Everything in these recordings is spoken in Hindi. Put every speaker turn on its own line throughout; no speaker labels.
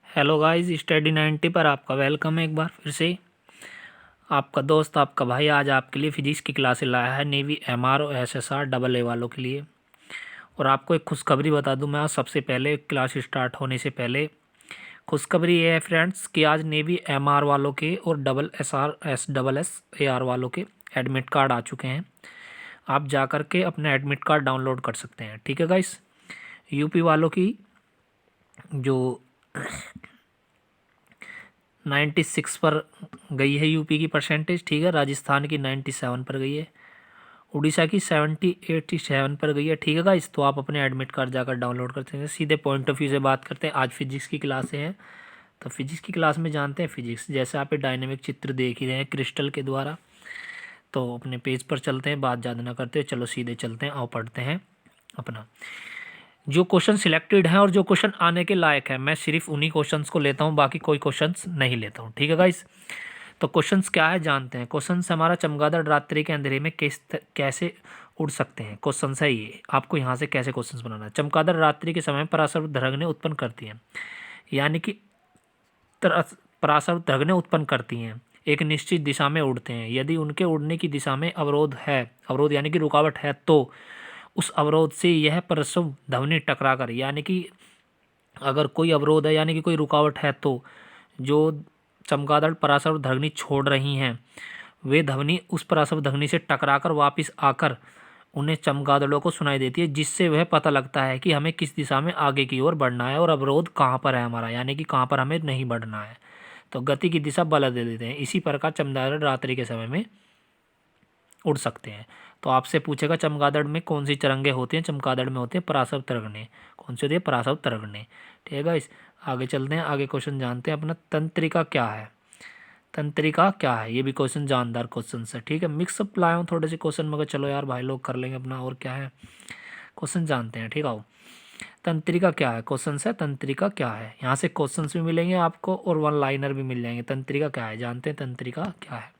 हेलो गाइस, स्टडी 90 पर आपका वेलकम है एक बार फिर से। आपका दोस्त आपका भाई आज आपके लिए फिजिक्स की क्लासे लाया है नेवी एमआर और एसएसआर डबल ए वालों के लिए। और आपको एक खुशखबरी बता दूं मैं आज सबसे पहले क्लास स्टार्ट होने से पहले। खुशखबरी ये है फ्रेंड्स कि आज नेवी एमआर वालों के और डबल एस ए आर वालों के एडमिट कार्ड आ चुके हैं। आप जा कर के अपना एडमिट कार्ड डाउनलोड कर सकते हैं। ठीक है गाइस। यूपी वालों की जो 96 पर गई है यूपी की परसेंटेज, ठीक है। राजस्थान की 97 पर गई है। उड़ीसा की 87 पर गई है, ठीक है गाइस। तो आप अपने एडमिट कार्ड जाकर डाउनलोड करते हैं। सीधे पॉइंट ऑफ व्यू से बात करते हैं। आज फिजिक्स की क्लासें हैं, तो फिजिक्स की क्लास में जानते हैं फिजिक्स। जैसे आप ये डायनेमिक चित्र देख ही रहे हैं क्रिस्टल के द्वारा। तो अपने पेज पर चलते हैं, बात ज़्यादा ना करते, चलो सीधे चलते हैं और पढ़ते हैं अपना जो क्वेश्चन सिलेक्टेड है और जो क्वेश्चन आने के लायक है। मैं सिर्फ उन्हीं क्वेश्चंस को लेता हूँ, बाकी कोई क्वेश्चंस नहीं लेता हूँ, ठीक है गाइस। तो क्वेश्चंस क्या है जानते हैं। क्वेश्चंस हमारा चमगादड़ रात्रि के अंधेरे में कैसे उड़ सकते हैं। क्वेश्चंस है ये, आपको यहाँ से कैसे क्वेश्चंस बनाना है। चमगादड़ रात्रि के समय में पराशर धरंगें उत्पन्न करती हैं, यानी कि पराशर धरंगें उत्पन्न करती हैं, एक निश्चित दिशा में उड़ते हैं। यदि उनके उड़ने की दिशा में अवरोध है, अवरोध यानी कि रुकावट है, तो उस अवरोध से यह परस्पर ध्वनि टकराकर, यानी कि अगर कोई अवरोध है यानी कि कोई रुकावट है, तो जो चमगादड़ पराशर ध्वनि छोड़ रही हैं वे ध्वनि उस पराशर ध्वनि से टकराकर वापस आकर उन्हें चमगादड़ों को सुनाई देती है, जिससे वह पता लगता है कि हमें किस दिशा में आगे की ओर बढ़ना है और अवरोध कहाँ पर है हमारा, यानी कि कहाँ पर हमें नहीं बढ़ना है। तो गति की दिशा बदल देते हैं। इसी प्रकार चमगादड़ रात्रि के समय में उड़ सकते हैं। तो आपसे पूछेगा चमगादड़ में कौन सी तरंगे होती हैं। चमगादड़ में होते हैं पराशर तरंगें। कौन सी होती है? पराशर तरंगें, ठीक है गाइस। आगे चलते हैं, आगे क्वेश्चन जानते हैं अपना। तंत्रिका क्या है? तंत्रिका क्या है? ये भी क्वेश्चन जानदार क्वेश्चन है, ठीक है। मिक्सअप लाया हूँ थोड़े से क्वेश्चन, मगर चलो यार भाई लोग कर लेंगे अपना, और क्या है। क्वेश्चन जानते हैं, ठीक है। तंत्रिका क्या है? क्वेश्चन है तंत्रिका क्या है। यहाँ से क्वेश्चन भी मिलेंगे आपको और वन लाइनर भी मिल जाएंगे। तंत्रिका क्या है जानते हैं। तंत्रिका क्या है?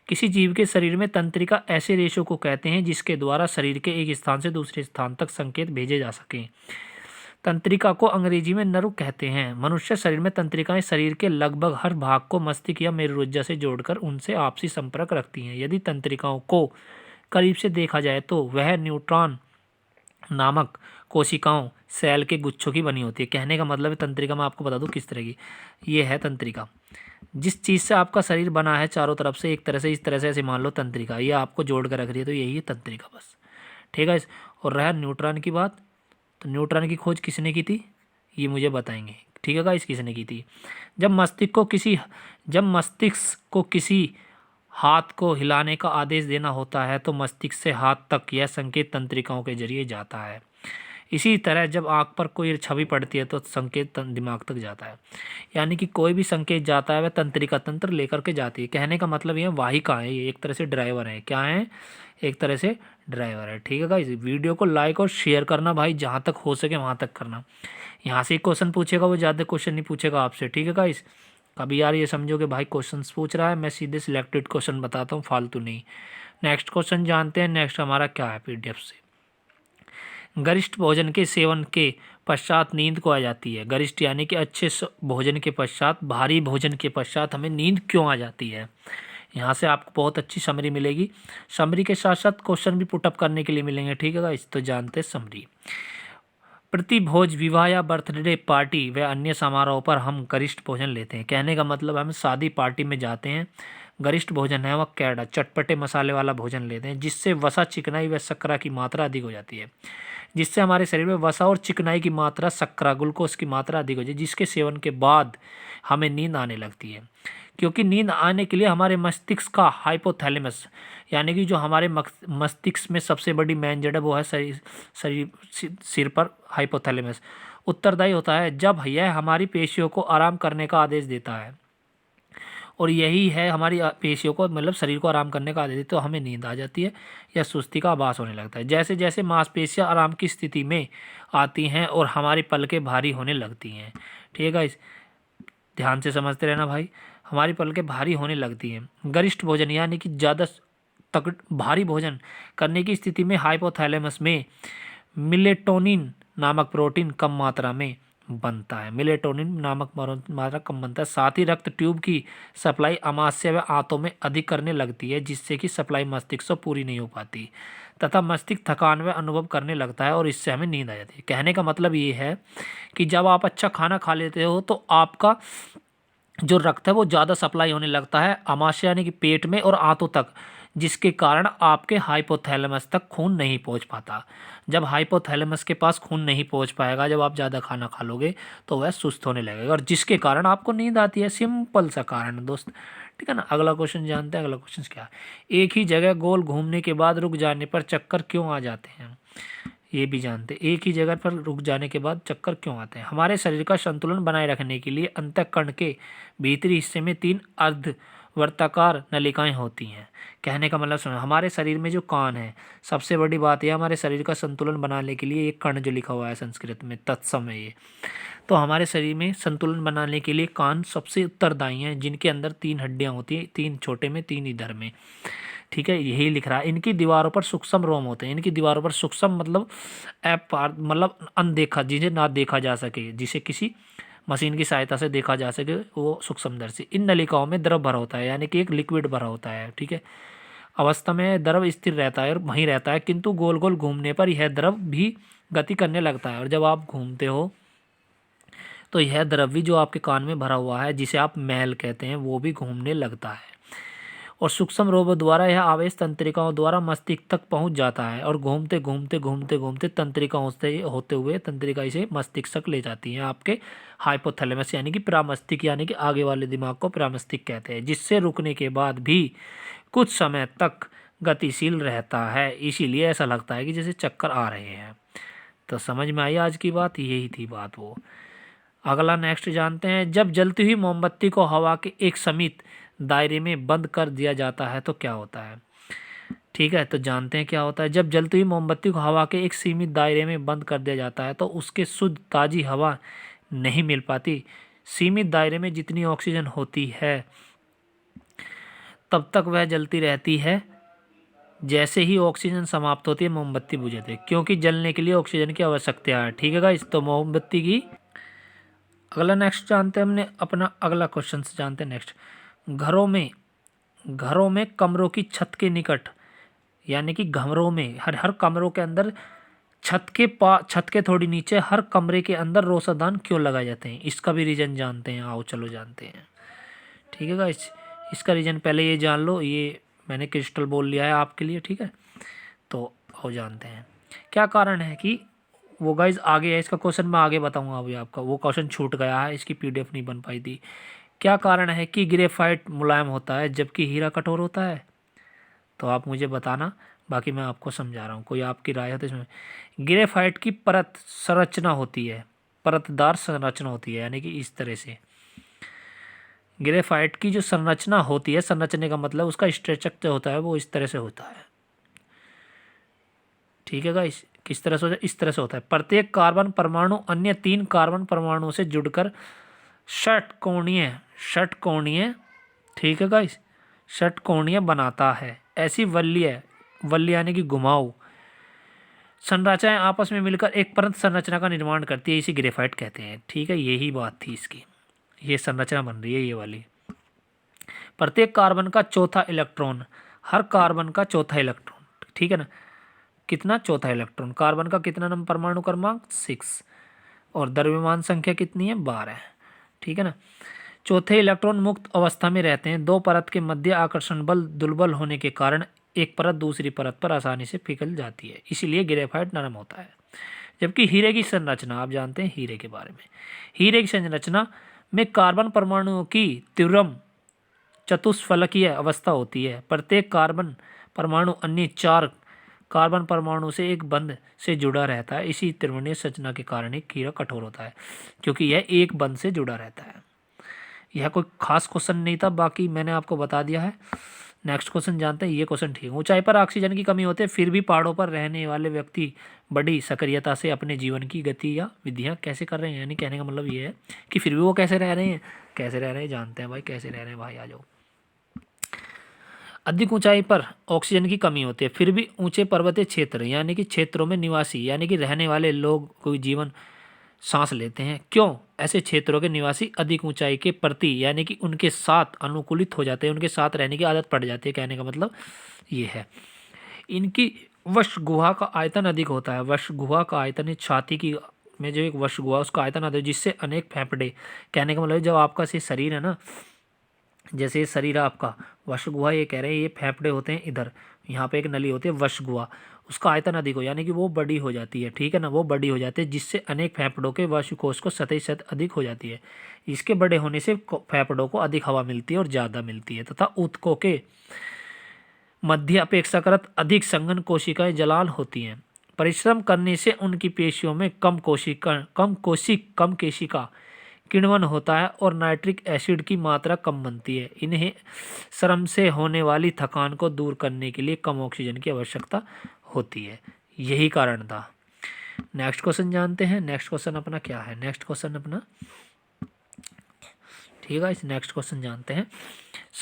किसी जीव के शरीर में तंत्रिका ऐसे रेशों को कहते हैं जिसके द्वारा शरीर के एक स्थान से दूसरे स्थान तक संकेत भेजे जा सकें। तंत्रिका को अंग्रेजी में नर्व कहते हैं। मनुष्य शरीर में तंत्रिकाएं शरीर के लगभग हर भाग को मस्तिष्क या मेरुरज्जा से जोड़कर उनसे आपसी संपर्क रखती हैं। यदि तंत्रिकाओं को करीब से देखा जाए तो वह न्यूट्रॉन नामक कोशिकाओं सेल के गुच्छों की बनी होती है। कहने का मतलब है तंत्रिका मैं आपको बता दूं किस तरह की ये है। तंत्रिका जिस चीज़ से आपका शरीर बना है चारों तरफ से, एक तरह से इस तरह से ऐसे मान लो तंत्रिका ये आपको जोड़ कर रख रही है, तो यही है तंत्रिका बस, ठीक है। और रहा न्यूट्रॉन की बात, तो न्यूट्रॉन की खोज किसने की थी ये मुझे बताएंगे, ठीक है गाइस, किसने की थी। जब मस्तिष्क को किसी हाथ को हिलाने का आदेश देना होता है तो मस्तिष्क से हाथ तक यह संकेत तंत्रिकाओं के जरिए जाता है। इसी तरह जब आँख पर कोई छवि पड़ती है तो संकेत दिमाग तक जाता है, यानी कि कोई भी संकेत जाता है वह तंत्रिका तंत्र लेकर के जाती है। कहने का मतलब ये वाहिका है, ये एक तरह से ड्राइवर है। क्या है? एक तरह से ड्राइवर है, ठीक है गाइस। वीडियो को लाइक और शेयर करना भाई, जहाँ तक हो सके वहाँ तक करना। यहाँ से एक क्वेश्चन पूछेगा, वो ज़्यादा क्वेश्चन नहीं पूछेगा आपसे, ठीक है गाइस। कभी यार ये समझो कि भाई क्वेश्चन पूछ रहा है, मैं सीधे सिलेक्टेड क्वेश्चन बताता हूँ, फालतू नहीं। नेक्स्ट क्वेश्चन जानते हैं। नेक्स्ट हमारा क्या है पीडीएफ से। गरिष्ठ भोजन के सेवन के पश्चात नींद को आ जाती है। गरिष्ठ यानी कि अच्छे भोजन के पश्चात, भारी भोजन के पश्चात हमें नींद क्यों आ जाती है। यहाँ से आपको बहुत अच्छी समरी मिलेगी। समरी के साथ साथ क्वेश्चन भी पुटअप करने के लिए मिलेंगे, ठीक है गाइस। तो जानते हैं समरी। प्रति भोज, विवाह या बर्थडे पार्टी व अन्य समारोह पर हम गरिष्ठ भोजन लेते हैं। कहने का मतलब हम शादी पार्टी में जाते हैं, गरिष्ठ भोजन है वह कैडा चटपटे मसाले वाला भोजन लेते हैं, जिससे वसा, चिकनाई व शक्करा की मात्रा अधिक हो जाती है। जिससे हमारे शरीर में वसा और चिकनाई की मात्रा, शक्करा, ग्लूकोज की मात्रा अधिक हो जाती है, जिसके सेवन के बाद हमें नींद आने लगती है। क्योंकि नींद आने के लिए हमारे मस्तिष्क का हाइपोथैलेमस, यानी कि जो हमारे मस्तिष्क में सबसे बड़ी मेन जड़ है वो है सिर पर हाइपोथैलेमस, उत्तरदायी होता है। जब यह हमारी पेशियों को आराम करने का आदेश देता है, और यही है हमारी पेशियों को, मतलब शरीर को आराम करने का आदेश देता है, तो हमें नींद आ जाती है या सुस्ती का आभास होने लगता है। जैसे जैसे मांसपेशियां आराम की स्थिति में आती हैं और हमारी पलकें भारी होने लगती हैं, ठीक है, इस ध्यान से समझते रहना भाई। हमारी पलकें भारी होने लगती हैं। गरिष्ठ भोजन यानी कि ज़्यादा तक भारी भोजन करने की स्थिति में हाइपोथैलेमस में मिलेटोनिन नामक प्रोटीन कम मात्रा में बनता है। मेलेटोनिन नामक मात्रा कम बनता है। साथ ही रक्त ट्यूब की सप्लाई अमाशय व आंतों में अधिक करने लगती है, जिससे कि सप्लाई मस्तिष्क से पूरी नहीं हो पाती तथा मस्तिष्क थकान व अनुभव करने लगता है और इससे हमें नींद आ जाती है। कहने का मतलब ये है कि जब आप अच्छा खाना खा लेते हो तो आपका जो रक्त है वो ज़्यादा सप्लाई होने लगता है आमाशय यानी कि पेट में और आंतों तक, जिसके कारण आपके हाइपोथैलेमस तक खून नहीं पहुंच पाता। जब हाइपोथैलेमस के पास खून नहीं पहुंच पाएगा, जब आप ज़्यादा खाना खा लोगे तो वह सुस्त होने लगेगा और जिसके कारण आपको नींद आती है। सिंपल सा कारण है दोस्त, ठीक है ना। अगला क्वेश्चन जानते हैं। अगला क्वेश्चन क्या है? एक ही जगह गोल घूमने के बाद रुक जाने पर चक्कर क्यों आ जाते हैं? ये भी जानते हैं। एक ही जगह पर रुक जाने के बाद चक्कर क्यों आते हैं? हमारे शरीर का संतुलन बनाए रखने के लिए अंतःकरण के भीतरी हिस्से में 3 अर्धवर्ताकार नलिकाएं होती हैं। कहने का मतलब सुनो, हमारे शरीर में जो कान है, सबसे बड़ी बात यह हमारे शरीर का संतुलन बनाने के लिए एक कर्ण जो लिखा हुआ है संस्कृत में तत्सम है ये, तो हमारे शरीर में संतुलन बनाने के लिए कान सबसे उत्तरदायी हैं, जिनके अंदर 3 हड्डियां होती हैं, 3 छोटे में 3 इधर में, ठीक है। यही लिख रहा है। इनकी दीवारों पर सूक्ष्म रोम होते हैं। इनकी दीवारों पर सूक्ष्म मतलब मतलब अनदेखा, जिसे ना देखा जा सके, जिसे किसी मशीन की सहायता से देखा जा सके, वो सूक्ष्मदर्शी। इन नलिकाओं में द्रव भरा होता है, यानी कि एक लिक्विड भरा होता है, ठीक है। अवस्था में द्रव स्थिर रहता है और वहीं रहता है, किंतु गोल गोल घूमने पर यह द्रव भी गति करने लगता है और जब आप घूमते हो तो यह द्रव्य जो आपके कान में भरा हुआ है, जिसे आप मैल कहते हैं, वो भी घूमने लगता है और सूक्ष्म रोगों द्वारा यह आवेश तंत्रिकाओं द्वारा मस्तिष्क तक पहुंच जाता है और घूमते घूमते घूमते घूमते तंत्रिकाओं से होते हुए तंत्रिका इसे मस्तिष्क तक ले जाती है, आपके हाइपोथैलेमस यानी कि परामस्तिष्क, यानी कि आगे वाले दिमाग को परामस्तिष्क कहते हैं, जिससे रुकने के बाद भी कुछ समय तक गतिशील रहता है। इसीलिए ऐसा लगता है कि जैसे चक्कर आ रहे हैं। तो समझ में आई आज की बात? यही थी बात वो। अगला नेक्स्ट जानते हैं। जब जलती हुई मोमबत्ती को हवा के एक सीमित दायरे में बंद कर दिया जाता है तो क्या होता है? ठीक है, तो जानते हैं क्या होता है। जब जलती हुई मोमबत्ती को हवा के एक सीमित दायरे में बंद कर दिया जाता है तो उसके शुद्ध ताज़ी हवा नहीं मिल पाती। सीमित दायरे में जितनी ऑक्सीजन होती है तब तक वह जलती रहती है। जैसे ही ऑक्सीजन समाप्त होती है मोमबत्ती बुझ जाती है, क्योंकि जलने के लिए ऑक्सीजन की आवश्यकता है, ठीक है गाइस। तो मोमबत्ती की अगला नेक्स्ट जानते हैं हमने अपना अगला क्वेश्चन से जानते हैं नेक्स्ट। घरों में कमरों की छत के निकट, यानी कि घरों में हर कमरों के अंदर छत के थोड़ी नीचे हर कमरे के अंदर रोशनदान क्यों लगाए जाते हैं? इसका भी रीजन जानते हैं। आओ चलो जानते हैं, ठीक है गाइस। इसका रीजन पहले ये जान लो, ये मैंने क्रिस्टल बोल लिया है आपके लिए, ठीक है। तो आओ जानते हैं क्या कारण है कि वो गाइज आगे है। इसका क्वेश्चन मैं आगे बताऊंगा, अभी आपका वो क्वेश्चन छूट गया है, इसकी पीडीएफ नहीं बन पाई थी। क्या कारण है कि ग्रेफाइट मुलायम होता है जबकि हीरा कठोर होता है? तो आप मुझे बताना, बाकी मैं आपको समझा रहा हूँ, कोई आपकी राय है तो इसमें। ग्रेफाइट की परत संरचना होती है, परतदार संरचना होती है, यानी कि इस तरह से ग्रेफाइट की जो संरचना होती है, संरचने का मतलब उसका स्ट्रक्चर जो होता है वो इस तरह से होता है, ठीक है गाइस। किस तरह से होता है? इस तरह से होता है। प्रत्येक कार्बन परमाणु अन्य 3 कार्बन परमाणुओं से जुड़कर षटकोणीय, ठीक है गाइस, षटकोणीय बनाता है। ऐसी वल्य यानी कि घुमाऊ संरचनाएं आपस में मिलकर एक परत संरचना का निर्माण करती है, इसी ग्रेफाइट कहते हैं, ठीक है। यही बात थी इसकी, ये संरचना बन रही है ये वाली। प्रत्येक कार्बन का चौथा इलेक्ट्रॉन, हर कार्बन का चौथा इलेक्ट्रॉन, ठीक है ना। कितना? चौथा इलेक्ट्रॉन। कार्बन का कितना नंबर परमाणु क्रमांक? 6 और द्रव्यमान संख्या कितनी है? 12, ठीक है ना। चौथे इलेक्ट्रॉन मुक्त अवस्था में रहते हैं। 2 परत के मध्य आकर्षण बल दुर्बल होने के कारण एक परत दूसरी परत पर आसानी से पिघल जाती है, इसीलिए ग्रेफाइट नरम होता है। जबकि हीरे की संरचना, आप जानते हैं हीरे के बारे में, हीरे की संरचना में कार्बन परमाणुओं की त्रिम चतुष्फलकीय अवस्था होती है। प्रत्येक कार्बन परमाणु अन्य 4 कार्बन परमाणु से एक बंध से जुड़ा रहता है। इसी त्रिकोणीय संरचना के कारण ही हीरा कठोर होता है, क्योंकि यह एक बंध से जुड़ा रहता है। यह कोई खास क्वेश्चन नहीं था, बाकी मैंने आपको बता दिया है। नेक्स्ट क्वेश्चन जानते हैं। ये क्वेश्चन ठीक है। ऊंचाई पर ऑक्सीजन की कमी होती है, फिर भी पहाड़ों पर रहने वाले व्यक्ति बड़ी सक्रियता से अपने जीवन की गति या विधियां कैसे कर रहे हैं? यानी कहने का मतलब ये है कि फिर भी वो कैसे रह रहे हैं, कैसे रह रहे हैं जानते हैं भाई, कैसे रह रहे हैं भाई, आ जाओ। अधिक ऊंचाई पर ऑक्सीजन की कमी होती है, फिर भी ऊंचे पर्वतीय क्षेत्र यानी कि क्षेत्रों में निवासी यानी कि रहने वाले लोग कोई जीवन सांस लेते हैं। क्यों? ऐसे क्षेत्रों के निवासी अधिक ऊंचाई के प्रति यानी कि उनके साथ अनुकूलित हो जाते हैं, उनके साथ रहने की आदत पड़ जाती है। कहने का मतलब ये है। इनकी वश गुहा का आयतन अधिक होता है। वश गुहा का आयतन है छाती की में जो एक वश गुहा उसका आयतन आता है, जिससे अनेक फेफड़े। कहने का मतलब जब आपका से शरीर है ना, जैसे ये शरीर है आपका, वश गुहा ये कह रहे हैं ये फेफड़े होते हैं इधर, यहाँ पे एक नली होती है वश गुहा, उसका आयतन अधिक हो यानी कि वो बड़ी हो जाती है। ठीक है ना, वो बड़ी हो जाती है जिससे अनेक फेफड़ों के वायुकोश को सतही सत अधिक हो जाती है। इसके बड़े होने से फेफड़ों को अधिक हवा मिलती है और ज़्यादा मिलती है, तथा ऊतकों के मध्य अपेक्षाकृत अधिक संघन कोशिकाएं जलाल होती हैं। परिश्रम करने से उनकी पेशियों में कम केशिका किण्वन होता है और नाइट्रिक एसिड की मात्रा कम बनती है। इन्हें श्रम से होने वाली थकान को दूर करने के लिए कम ऑक्सीजन की आवश्यकता होती है। यही कारण था। नेक्स्ट क्वेश्चन जानते हैं। नेक्स्ट क्वेश्चन अपना क्या है? नेक्स्ट क्वेश्चन अपना, ठीक है, इस नेक्स्ट क्वेश्चन जानते हैं।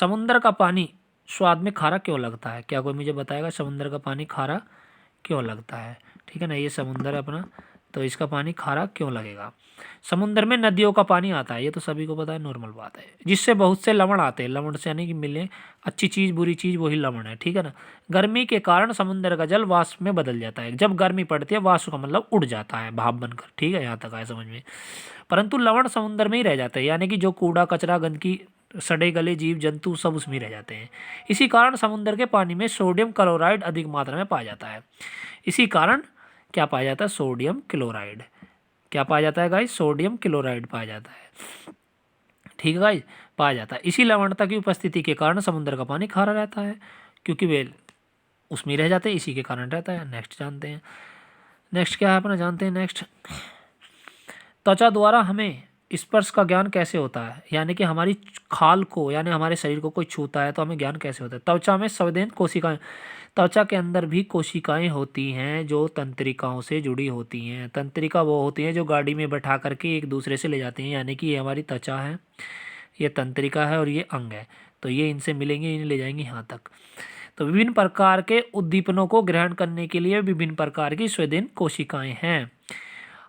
समुद्र का पानी स्वाद में खारा क्यों लगता है? क्या कोई मुझे बताएगा समुद्र का पानी खारा क्यों लगता है? ठीक है ना, ये समुद्र है अपना, तो इसका पानी खारा क्यों लगेगा? समुद्र में नदियों का पानी आता है, ये तो सभी को पता है, नॉर्मल बात है, जिससे बहुत से लवण आते हैं। लवण से यानी कि मिले अच्छी चीज़ बुरी चीज़ वही लवण है। ठीक है ना, गर्मी के कारण समुद्र का जल वाष्प में बदल जाता है। जब गर्मी पड़ती है वाष्प का मतलब उड़ जाता है भाप बनकर। ठीक है, यहाँ तक आए समझ में। परंतु लवण समुद्र में ही रह जाते हैं, यानी कि जो कूड़ा कचरा गंदगी सड़े गले जीव जंतु सब उसमें ही रह जाते हैं। इसी कारण समुद्र के पानी में सोडियम क्लोराइड अधिक मात्रा में पाया जाता है। इसी कारण क्या पाया जाता है? Sodium chloride. क्या पाया जाता है गाइस? सोडियम क्लोराइड पाया जाता है। ठीक है गाइस, पाया जाता है। इसी लवणता की उपस्थिति के कारण समुद्र का पानी खारा रहता है, क्योंकि वे उसमें रह जाते हैं, इसी के कारण रहता है। नेक्स्ट जानते हैं। नेक्स्ट क्या है अपना, जानते हैं नेक्स्ट। त्वचा द्वारा हमें स्पर्श का ज्ञान कैसे होता है? यानी कि हमारी खाल को यानी हमारे शरीर को कोई छूता है तो हमें ज्ञान कैसे होता है? त्वचा में संवेदन कोशिकाएं, त्वचा के अंदर भी कोशिकाएं होती हैं जो तंत्रिकाओं से जुड़ी होती हैं। तंत्रिका वो होती हैं जो गाड़ी में बैठा करके एक दूसरे से ले जाती हैं, यानी कि ये हमारी त्वचा है, ये तंत्रिका है और ये अंग है, तो ये इनसे मिलेंगे, इन्हें ले जाएंगे यहाँ तक। तो विभिन्न प्रकार के उद्दीपनों को ग्रहण करने के लिए विभिन्न प्रकार की संवेदन कोशिकाएं हैं।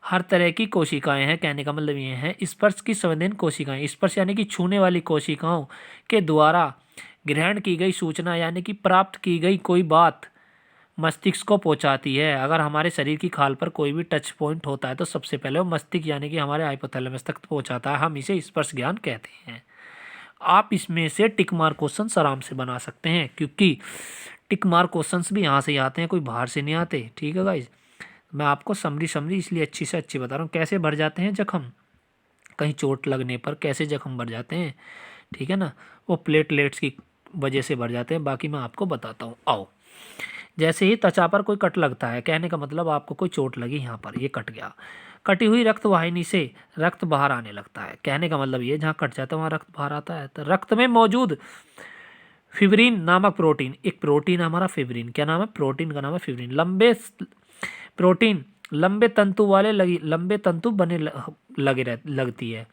हर तरह की कोशिकाएं हैं, कहने का मतलब ये है। स्पर्श की संवेदन कोशिकाएं, स्पर्श यानी कि छूने वाली कोशिकाओं के द्वारा ग्रहण की गई सूचना यानी कि प्राप्त की गई कोई बात मस्तिष्क को पहुंचाती है। अगर हमारे शरीर की खाल पर कोई भी टच पॉइंट होता है तो सबसे पहले वो मस्तिष्क यानी कि हमारे हाइपोथैलेमस तक पहुंचाता है, हम इसे स्पर्श ज्ञान कहते हैं। आप इसमें से टिक मार्क क्वेश्चन आराम से बना सकते हैं, क्योंकि टिक मार्क क्वेश्चन भी यहाँ से ही आते हैं, कोई बाहर से नहीं आते। ठीक है गाइज, मैं आपको समरी इसलिए अच्छी से अच्छी बता रहा हूँ। कैसे भर जाते हैं जख्म, कहीं चोट लगने पर कैसे जख्म भर जाते हैं, ठीक है ना, वो प्लेटलेट्स की वजह से भर जाते हैं। बाकी मैं आपको बताता हूँ, आओ। जैसे ही त्वचा पर कोई कट लगता है, कहने का मतलब आपको कोई चोट लगी, यहाँ पर ये कट गया, कटी हुई रक्त वाहिनी से रक्त बाहर आने लगता है। कहने का मतलब ये जहाँ कट जाता है वहाँ रक्त बाहर आता है। तो रक्त में मौजूद फिब्रिन नामक प्रोटीन, एक प्रोटीन हमारा फिब्रिन, क्या नाम है? प्रोटीन का नाम है फिब्रिन। प्रोटीन लंबे तंतु वाले लंबे तंतु बने लगती है,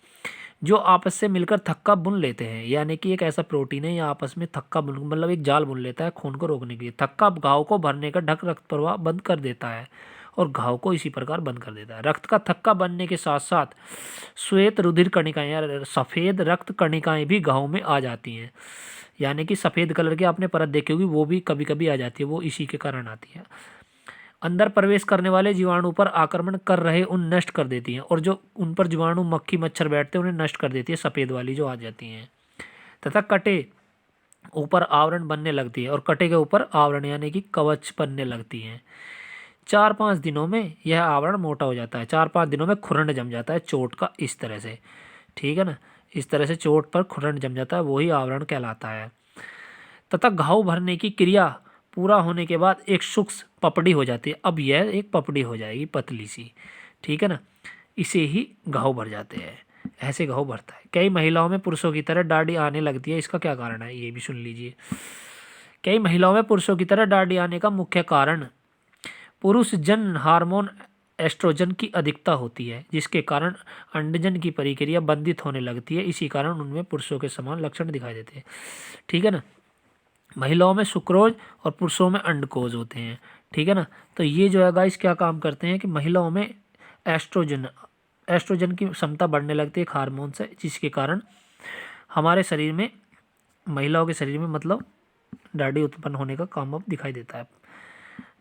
जो आपस से मिलकर थक्का बुन लेते हैं। यानी कि एक ऐसा प्रोटीन है या आपस में थक्का बुन मतलब एक जाल बुन लेता है खून को रोकने के लिए। थक्का घाव को भरने का ढक रक्त प्रवाह बंद कर देता है और घाव को इसी प्रकार बंद कर देता है। रक्त का थक्का बनने के साथ साथ श्वेत रुधिर कणिकाएं या सफ़ेद रक्त कणिकाएं भी घाव में आ जाती हैं। यानी कि सफ़ेद कलर की आपने परत देखी होगी, वो भी कभी कभी आ जाती है, वो इसी के कारण आती है। अंदर प्रवेश करने वाले जीवाणु पर आक्रमण कर रहे उन नष्ट कर देती हैं, और जो उन पर जीवाणु मक्खी मच्छर बैठते हैं उन्हें नष्ट कर देती है, सफ़ेद वाली जो आ जाती हैं। तथा कटे ऊपर आवरण बनने लगती है, और कटे के ऊपर आवरण यानी कि कवच बनने लगती हैं। 4-5 दिनों में यह आवरण मोटा हो जाता है। 4-5 दिनों में खुरंड जम जाता है चोट का, इस तरह से। ठीक है ना, इस तरह से चोट पर खुरंड जम जाता है, वही आवरण कहलाता है। तथा घाव भरने की क्रिया पूरा होने के बाद एक सूक्ष्म पपड़ी हो जाती है। अब यह एक पपड़ी हो जाएगी पतली सी, ठीक है ना, इसे ही घाव भर जाते हैं। ऐसे घाव भरता है। कई महिलाओं में पुरुषों की तरह दाढ़ी आने लगती है, इसका क्या कारण है ये भी सुन लीजिए। कई महिलाओं में पुरुषों की तरह दाढ़ी आने का मुख्य कारण पुरुष जन हार्मोन एस्ट्रोजन की अधिकता होती है, जिसके कारण अंडजन की प्रक्रिया बंधित होने लगती है। इसी कारण उनमें पुरुषों के समान लक्षण दिखाई देते हैं। ठीक है ना, महिलाओं में सुक्रोज और पुरुषों में अंडकोज होते हैं। ठीक है ना, तो ये जो है गाइस क्या काम करते हैं कि महिलाओं में एस्ट्रोजन एस्ट्रोजन की क्षमता बढ़ने लगती है एक हार्मोन से, जिसके कारण हमारे शरीर में, महिलाओं के शरीर में मतलब दाढ़ी उत्पन्न होने का काम अब दिखाई देता है।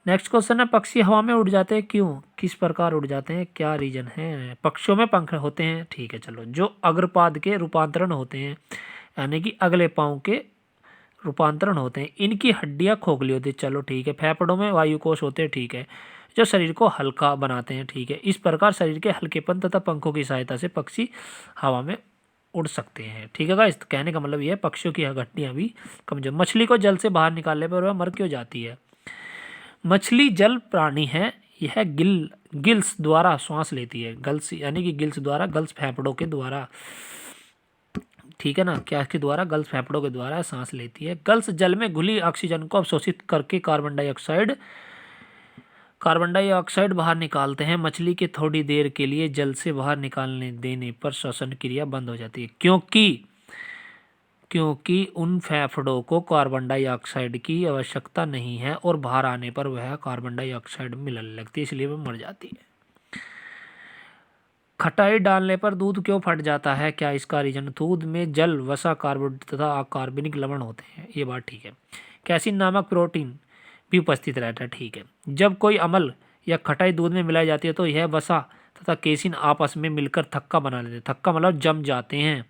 नेक्स्ट क्वेश्चन है, पक्षी हवा में उड़ जाते हैं क्यों, किस प्रकार उड़ जाते हैं, क्या रीजन है। पक्षियों में पंख होते हैं, ठीक है चलो। जो अग्रपाद के रूपांतरण होते हैं, यानी कि अगले पाँव के रूपांतरण होते हैं। इनकी हड्डियां खोखली होती है, चलो ठीक है। फेफड़ों में वायुकोश होते हैं, ठीक है, जो शरीर को हल्का बनाते हैं, ठीक है। इस प्रकार शरीर के हल्केपन तथा पंखों की सहायता से पक्षी हवा में उड़ सकते हैं, ठीक है गाइस। कहने का मतलब यह है पक्षियों की हड्डियां भी कमजोर। मछली को जल से बाहर निकालने पर वह मर क्यों जाती है। मछली जल प्राणी है, यह गिल्स द्वारा श्वास लेती है। गल्स यानी कि गिल्स द्वारा, गल्स फेफड़ों के द्वारा, ठीक है ना, क्या के द्वारा, गल्स फेफड़ों के द्वारा सांस लेती है। गल्स जल में घुली ऑक्सीजन को अवशोषित करके कार्बन डाइऑक्साइड बाहर निकालते हैं। मछली के थोड़ी देर के लिए जल से बाहर निकालने देने पर श्वसन क्रिया बंद हो जाती है, क्योंकि उन फेफड़ों को कार्बन डाइऑक्साइड की आवश्यकता नहीं है और बाहर आने पर वह कार्बन डाइऑक्साइड मिलने लगती है, इसलिए वह मर जाती है। खटाई डालने पर दूध क्यों फट जाता है, क्या इसका रीजन। दूध में जल, वसा, कार्बोहाइड्रेट तथा अकार्बनिक लवण होते हैं, ये बात ठीक है। कैसीन नामक प्रोटीन भी उपस्थित रहता है, ठीक है। जब कोई अम्ल या खटाई दूध में मिलाई जाती है तो यह वसा तथा केसिन आपस में मिलकर थक्का बना लेते हैं। थक्का मतलब जम जाते हैं।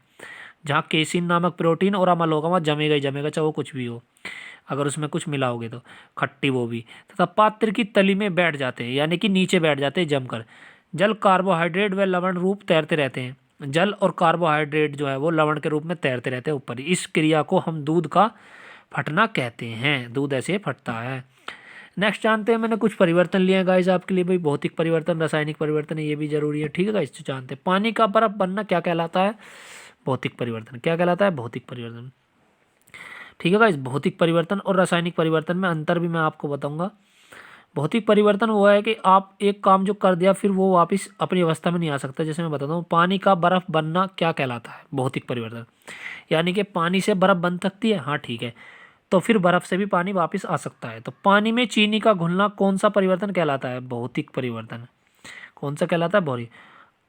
जहाँ केसिन नामक प्रोटीन और अम्ल होगा वहाँ जमेगा ही जमेगा, चाहे वो कुछ भी हो, अगर उसमें कुछ मिलाओगे तो खट्टी वो भी। तथा पात्र की तली में बैठ जाते हैं, यानी कि नीचे बैठ जाते हैं जमकर। जल, कार्बोहाइड्रेट व लवण रूप तैरते रहते हैं। जल और कार्बोहाइड्रेट जो है वो लवण के रूप में तैरते रहते हैं ऊपर। इस क्रिया को हम दूध का फटना कहते हैं, दूध ऐसे फटता है। नेक्स्ट जानते हैं, मैंने कुछ परिवर्तन लिए हैं गाइस आपके लिए भाई। भौतिक परिवर्तन, रासायनिक परिवर्तन, ये भी जरूरी है, ठीक है गाइस। जानते हैं पानी का बर्फ बनना क्या कहलाता है, भौतिक परिवर्तन। क्या कहलाता है, भौतिक परिवर्तन, ठीक है गाइस। भौतिक परिवर्तन और रासायनिक परिवर्तन में अंतर भी मैं आपको बताऊंगा। भौतिक परिवर्तन वो है कि आप एक काम जो कर दिया फिर वो वापस अपनी अवस्था में नहीं आ सकता। जैसे मैं बताता हूँ, पानी का बर्फ बनना क्या कहलाता है, भौतिक परिवर्तन। यानी कि पानी से बर्फ बन सकती है, हाँ ठीक है, तो फिर बर्फ से भी पानी वापस आ सकता है। तो पानी में चीनी का घुलना कौन सा परिवर्तन कहलाता है, भौतिक परिवर्तन। कौन सा कहलाता है, भौतिक।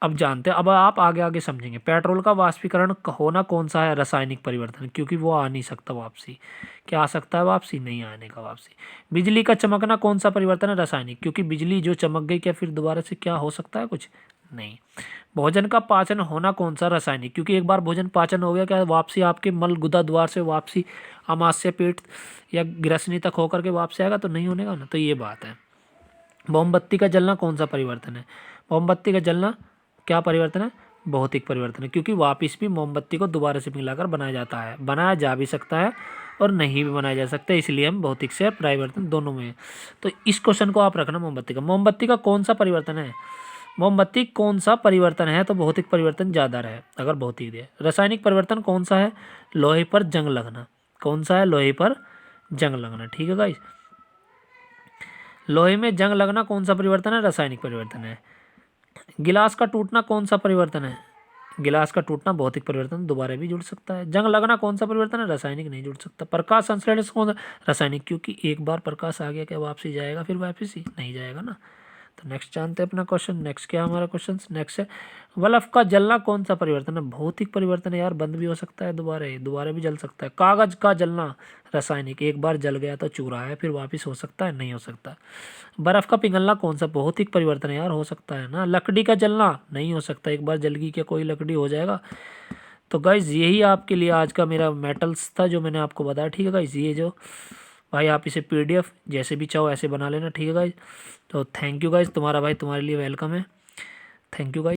अब जानते हैं, अब आप आगे आगे समझेंगे। पेट्रोल का वाष्पीकरण होना कौन सा है, रासायनिक परिवर्तन, क्योंकि वो आ नहीं सकता वापसी। क्या आ सकता है वापसी, नहीं आने का वापसी। बिजली का चमकना कौन सा परिवर्तन है, रासायनिक, क्योंकि बिजली जो चमक गई क्या फिर दोबारा से क्या हो सकता है, कुछ नहीं। भोजन का पाचन होना कौन सा, रासायनिक, क्योंकि एक बार भोजन पाचन हो गया क्या वापसी आपके मल गुदा द्वार से वापसी आमाशय पेट या ग्रसनी तक होकर के वापसी आएगा, तो नहीं होने का ना, तो ये बात है। मोमबत्ती का जलना कौन सा परिवर्तन है, मोमबत्ती का जलना क्या परिवर्तन है, भौतिक परिवर्तन है, क्योंकि वापस भी मोमबत्ती को दोबारा से मिलाकर बनाया जाता है। बनाया जा भी सकता है और नहीं भी बनाया जा सकता है, इसलिए हम भौतिक से परिवर्तन दोनों में है। तो इस क्वेश्चन को आप रखना, मोमबत्ती का कौन सा परिवर्तन है, मोमबत्ती कौन सा परिवर्तन है, तो भौतिक परिवर्तन ज़्यादा रहे अगर भौतिक दिया। रासायनिक परिवर्तन कौन सा है, लोहे पर जंग लगना। कौन सा है, लोहे पर जंग लगना, ठीक है गाइस। लोहे में जंग लगना कौन सा परिवर्तन है, रासायनिक परिवर्तन है। गिलास का टूटना कौन सा परिवर्तन है, गिलास का टूटना भौतिक परिवर्तन, दोबारा भी जुड़ सकता है। जंग लगना कौन सा परिवर्तन है, रासायनिक, नहीं जुड़ सकता। प्रकाश संश्लेषण कौन सा, रासायनिक, क्योंकि एक बार प्रकाश आ गया क्या वापसी जाएगा, फिर वापस ही नहीं जाएगा ना। तो नेक्स्ट जानते हैं अपना क्वेश्चन। नेक्स्ट क्या हमारा क्वेश्चन, नेक्स्ट है बल्ब का जलना कौन सा परिवर्तन है, भौतिक परिवर्तन है यार, बंद भी हो सकता है दोबारा भी जल सकता है। कागज का जलना रासायनिक, एक बार जल गया तो चूरा है, फिर वापस हो सकता है, नहीं हो सकता। बर्फ का पिघलना कौन सा, भौतिक परिवर्तन है यार, हो सकता है ना। लकड़ी का जलना नहीं हो सकता, एक बार जल गई क्या कोई लकड़ी हो जाएगा। तो गाइज यही आपके लिए आज का मेरा मेटल्स था जो मैंने आपको बताया, ठीक है गाइज। ये जो भाई आप इसे PDF जैसे भी चाहो ऐसे बना लेना, ठीक है गाइज। तो थैंक यू गाइज, तुम्हारा भाई तुम्हारे लिए वेलकम है, थैंक यू गाइज।